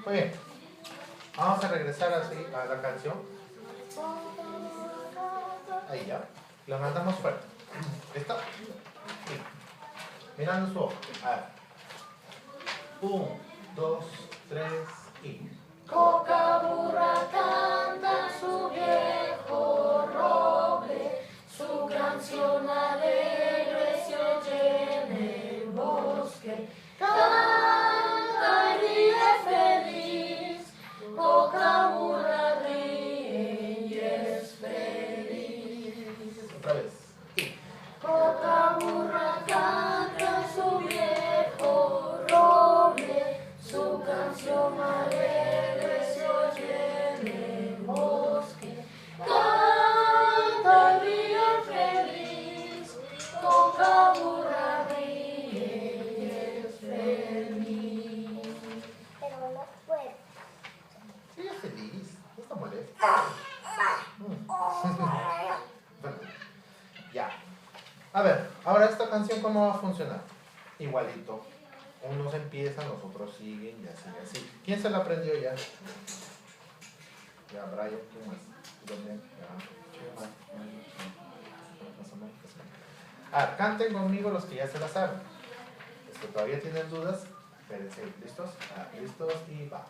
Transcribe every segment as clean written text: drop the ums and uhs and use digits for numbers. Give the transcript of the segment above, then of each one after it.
Muy bien. Vamos a regresar así a la canción. Ahí ya. Lo mandamos fuerte. ¿Listo? Sí. Mirando su ojo. A ver. 1, 2, 3 y... Coca burra canta su viejo roble, su canción alegre se oye en el bosque. Canta y ríe feliz, Coca burra ríe y es feliz. Otra vez. Y... Coca burra canta su viejo roble, su canción alegre se oye en el bosque. Canta y ríe feliz, Coca burra ríe y es feliz. Pero no puedo. Sí, es feliz. No está molesto. Bueno, ya. A ver, ahora esta canción, ¿cómo va a funcionar? Igualito. Unos empiezan, los otros siguen y así, así. ¿Quién se la aprendió ya? Ya, Brian, ¿quién más? Yo también. Ya. ¿Quién más? Más o menos. A ver, canten conmigo los que ya se la saben. Los que todavía tienen dudas, espérense. ¿Listos? ¿Listos? Y va.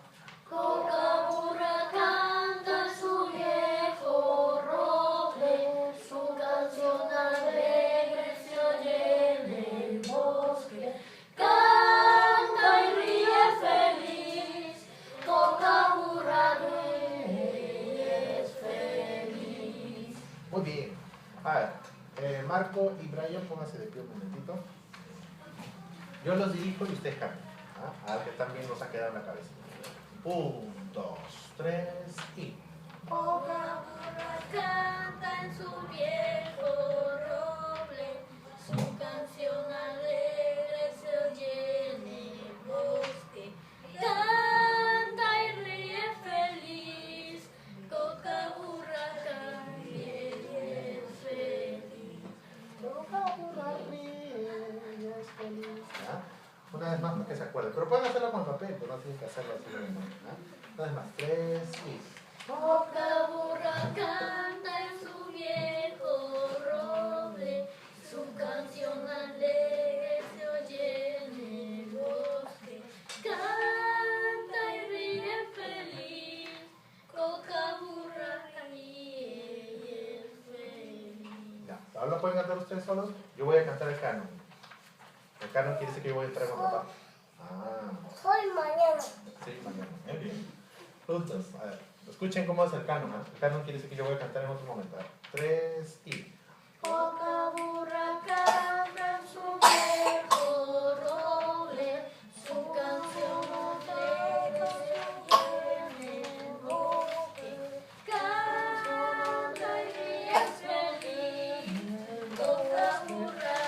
Coca burra canta su viejo roble, su canción alegre se oye en el bosque. Canta y ríe feliz, Coca burra ríe y es feliz. Muy bien. A ver, Marco y Brian, pónganse de pie un momentito. Yo los dirijo y ustedes cantan. A ver que también nos ha quedado en la cabeza. 1, 2, 3 y... Coca burra canta en su viejo roble, su canción alegre se oye en el bosque. Canta y ríe feliz, Coca burra ríe y es feliz. Coca burra ríe y es feliz. Una vez más para que se acuerden. Pero pueden hacerlo con papel, pero no tienen que hacerlo así. Una vez más. 3 y... Coca burra canta en su viejo roble, su canción alegre se oye en el bosque. Canta y ríe feliz, Coca burra ríe y es feliz. Ya. ¿Ahora lo pueden cantar ustedes solos? Yo voy a cantar el canon. El canon quiere decir que yo voy a entrar en otra parte. Soy mañana. Sí, mañana. Muy bien. Juntos. A ver. Escuchen cómo es el canon. El canon quiere decir que yo voy a cantar en otro momento. 3 y... Coca burra canta en su viejo roble, su canción alegre se oye en el bosque. Canta y ríe feliz, Coca burra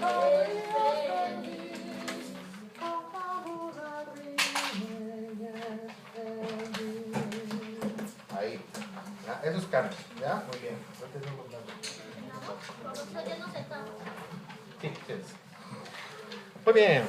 ríe y es feliz. Coca burra ríe y es feliz. Ahí. ¿Ya? Eso es canon. ¿Ya? Muy bien. Sí, sí. Muy bien.